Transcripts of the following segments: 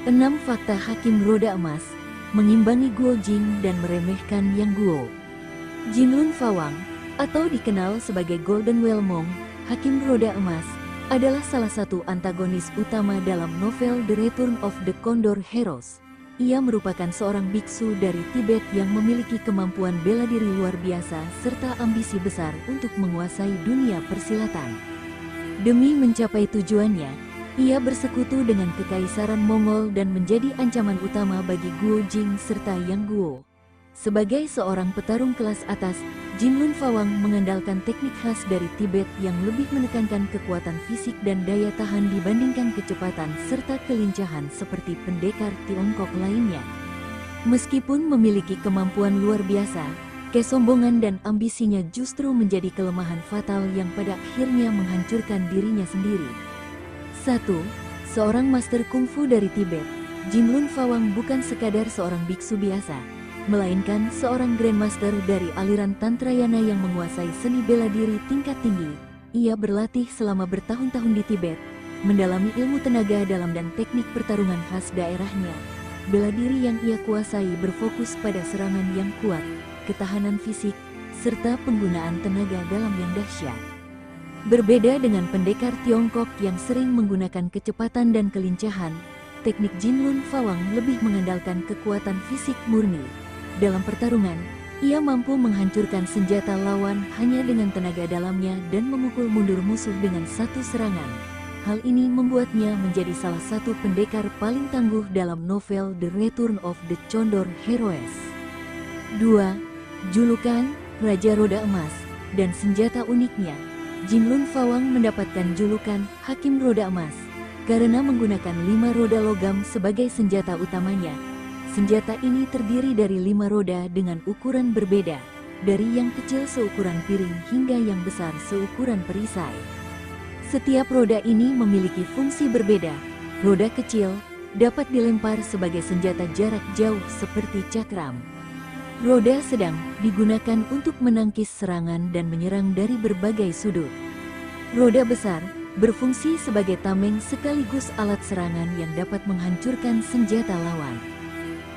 6 fakta Hakim Roda Emas, mengimbangi Guo Jing dan meremehkan Yang Guo. Jinlun Fawang, atau dikenal sebagai Golden Whale Monk, Hakim Roda Emas, adalah salah satu antagonis utama dalam novel The Return of the Condor Heroes. Ia merupakan seorang biksu dari Tibet yang memiliki kemampuan bela diri luar biasa serta ambisi besar untuk menguasai dunia persilatan. Demi mencapai tujuannya, ia bersekutu dengan Kekaisaran Mongol dan menjadi ancaman utama bagi Guo Jing serta Yang Guo. Sebagai seorang petarung kelas atas, Jinlun Fawang mengandalkan teknik khas dari Tibet yang lebih menekankan kekuatan fisik dan daya tahan dibandingkan kecepatan serta kelincahan seperti pendekar Tiongkok lainnya. Meskipun memiliki kemampuan luar biasa, kesombongan dan ambisinya justru menjadi kelemahan fatal yang pada akhirnya menghancurkan dirinya sendiri. 1. Seorang master kungfu dari Tibet, Jinlun Fawang bukan sekadar seorang biksu biasa, melainkan seorang grandmaster dari aliran Tantrayana yang menguasai seni bela diri tingkat tinggi. Ia berlatih selama bertahun-tahun di Tibet, mendalami ilmu tenaga dalam dan teknik pertarungan khas daerahnya. Bela diri yang ia kuasai berfokus pada serangan yang kuat, ketahanan fisik, serta penggunaan tenaga dalam yang dahsyat. Berbeda dengan pendekar Tiongkok yang sering menggunakan kecepatan dan kelincahan, teknik Jinlun Fawang lebih mengandalkan kekuatan fisik murni. Dalam pertarungan, ia mampu menghancurkan senjata lawan hanya dengan tenaga dalamnya dan memukul mundur musuh dengan satu serangan. Hal ini membuatnya menjadi salah satu pendekar paling tangguh dalam novel The Return of the Condor Heroes. 2. Julukan Raja Roda Emas dan senjata uniknya. Jinlun Fawang mendapatkan julukan Hakim Roda Emas karena menggunakan 5 roda logam sebagai senjata utamanya. Senjata ini terdiri dari 5 roda dengan ukuran berbeda, dari yang kecil seukuran piring hingga yang besar seukuran perisai. Setiap roda ini memiliki fungsi berbeda. Roda kecil dapat dilempar sebagai senjata jarak jauh seperti cakram. Roda sedang digunakan untuk menangkis serangan dan menyerang dari berbagai sudut. Roda besar berfungsi sebagai tameng sekaligus alat serangan yang dapat menghancurkan senjata lawan.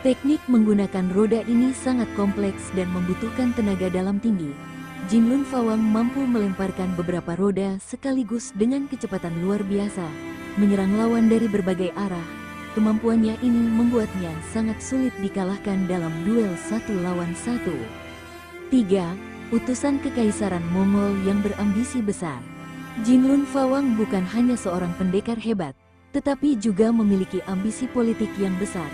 Teknik menggunakan roda ini sangat kompleks dan membutuhkan tenaga dalam tinggi. Jinlun Fawang mampu melemparkan beberapa roda sekaligus dengan kecepatan luar biasa, menyerang lawan dari berbagai arah. Kemampuannya ini membuatnya sangat sulit dikalahkan dalam duel 1 lawan 1. 3. Utusan Kekaisaran Mongol yang berambisi besar. Jinlun Fawang bukan hanya seorang pendekar hebat, tetapi juga memiliki ambisi politik yang besar.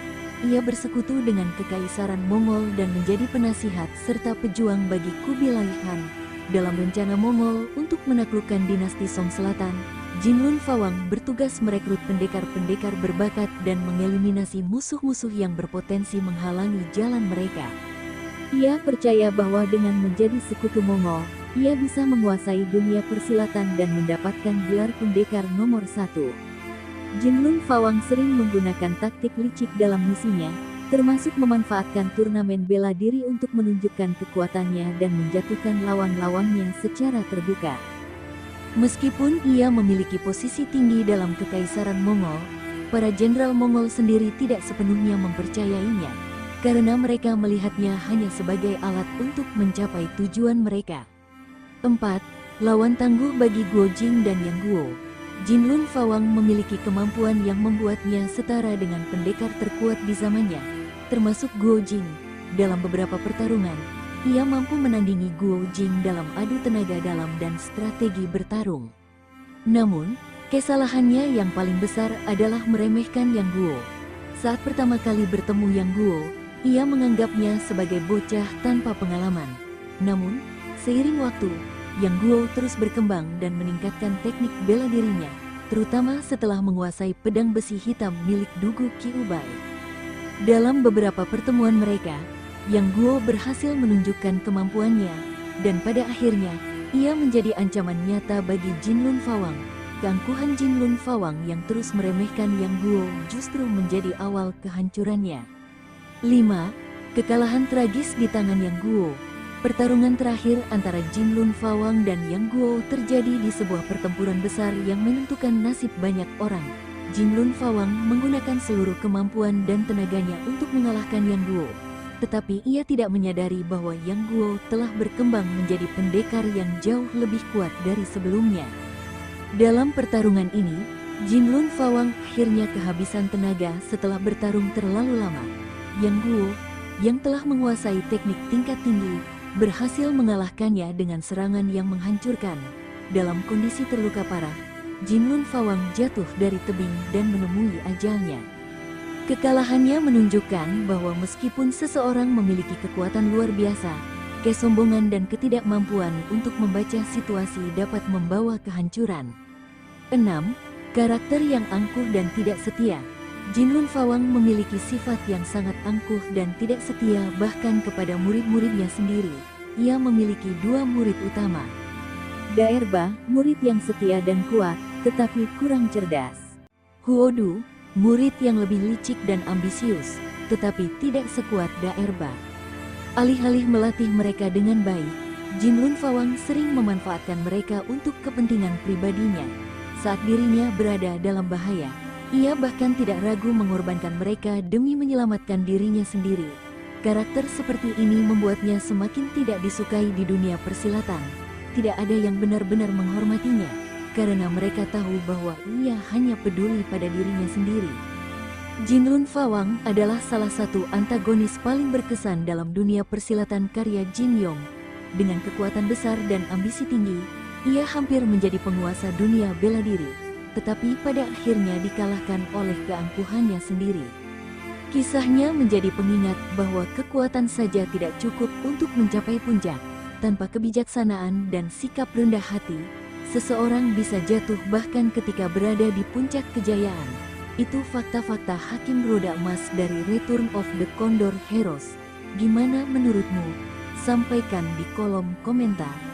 Ia bersekutu dengan Kekaisaran Mongol dan menjadi penasihat serta pejuang bagi Kubilai Khan. Dalam rencana Mongol untuk menaklukkan dinasti Song Selatan, Jinlun Fawang bertugas merekrut pendekar-pendekar berbakat dan mengeliminasi musuh-musuh yang berpotensi menghalangi jalan mereka. Ia percaya bahwa dengan menjadi sekutu Mongol, ia bisa menguasai dunia persilatan dan mendapatkan gelar pendekar nomor 1. Jinlun Fawang sering menggunakan taktik licik dalam misinya, termasuk memanfaatkan turnamen bela diri untuk menunjukkan kekuatannya dan menjatuhkan lawan-lawannya secara terbuka. Meskipun ia memiliki posisi tinggi dalam Kekaisaran Mongol, para jenderal Mongol sendiri tidak sepenuhnya mempercayainya, karena mereka melihatnya hanya sebagai alat untuk mencapai tujuan mereka. 4. Lawan tangguh bagi Guo Jing dan Yang Guo. Jinlun Fawang memiliki kemampuan yang membuatnya setara dengan pendekar terkuat di zamannya, termasuk Guo Jing. Dalam beberapa pertarungan, ia mampu menandingi Guo Jing dalam adu tenaga dalam dan strategi bertarung. Namun, kesalahannya yang paling besar adalah meremehkan Yang Guo. Saat pertama kali bertemu Yang Guo, ia menganggapnya sebagai bocah tanpa pengalaman. Namun, seiring waktu, Yang Guo terus berkembang dan meningkatkan teknik bela dirinya, terutama setelah menguasai pedang besi hitam milik Dugu Qiubai. Dalam beberapa pertemuan mereka, Yang Guo berhasil menunjukkan kemampuannya, dan pada akhirnya, ia menjadi ancaman nyata bagi Jinlun Fawang. Keangkuhan Jinlun Fawang yang terus meremehkan Yang Guo justru menjadi awal kehancurannya. 5. Kekalahan tragis di tangan Yang Guo. Pertarungan terakhir antara Jinlun Fawang dan Yang Guo terjadi di sebuah pertempuran besar yang menentukan nasib banyak orang. Jin Lun Fawang menggunakan seluruh kemampuan dan tenaganya untuk mengalahkan Yang Guo. Tetapi ia tidak menyadari bahwa Yang Guo telah berkembang menjadi pendekar yang jauh lebih kuat dari sebelumnya. Dalam pertarungan ini, Jin Lun Fawang akhirnya kehabisan tenaga setelah bertarung terlalu lama. Yang Guo, yang telah menguasai teknik tingkat tinggi, berhasil mengalahkannya dengan serangan yang menghancurkan. Dalam kondisi terluka parah, Jin Lun Fawang jatuh dari tebing dan menemui ajalnya. Kekalahannya menunjukkan bahwa meskipun seseorang memiliki kekuatan luar biasa, kesombongan dan ketidakmampuan untuk membaca situasi dapat membawa kehancuran. 6. Karakter yang angkuh dan tidak setia. Jin Lun Fawang memiliki sifat yang sangat angkuh dan tidak setia bahkan kepada murid-muridnya sendiri. Ia memiliki dua murid utama. Daerba, murid yang setia dan kuat, tetapi kurang cerdas. Huodu, murid yang lebih licik dan ambisius, tetapi tidak sekuat Daerba. Alih-alih melatih mereka dengan baik, Jin Lun Fawang sering memanfaatkan mereka untuk kepentingan pribadinya. Saat dirinya berada dalam bahaya, ia bahkan tidak ragu mengorbankan mereka demi menyelamatkan dirinya sendiri. Karakter seperti ini membuatnya semakin tidak disukai di dunia persilatan. Tidak ada yang benar-benar menghormatinya, karena mereka tahu bahwa ia hanya peduli pada dirinya sendiri. Jin Lun Fawang adalah salah satu antagonis paling berkesan dalam dunia persilatan karya Jin Yong. Dengan kekuatan besar dan ambisi tinggi, ia hampir menjadi penguasa dunia bela diri, tetapi pada akhirnya dikalahkan oleh keangkuhannya sendiri. Kisahnya menjadi pengingat bahwa kekuatan saja tidak cukup untuk mencapai puncak. Tanpa kebijaksanaan dan sikap rendah hati, seseorang bisa jatuh bahkan ketika berada di puncak kejayaan. Itu fakta-fakta Hakim Roda Emas dari Return of the Condor Heroes. Gimana menurutmu? Sampaikan di kolom komentar.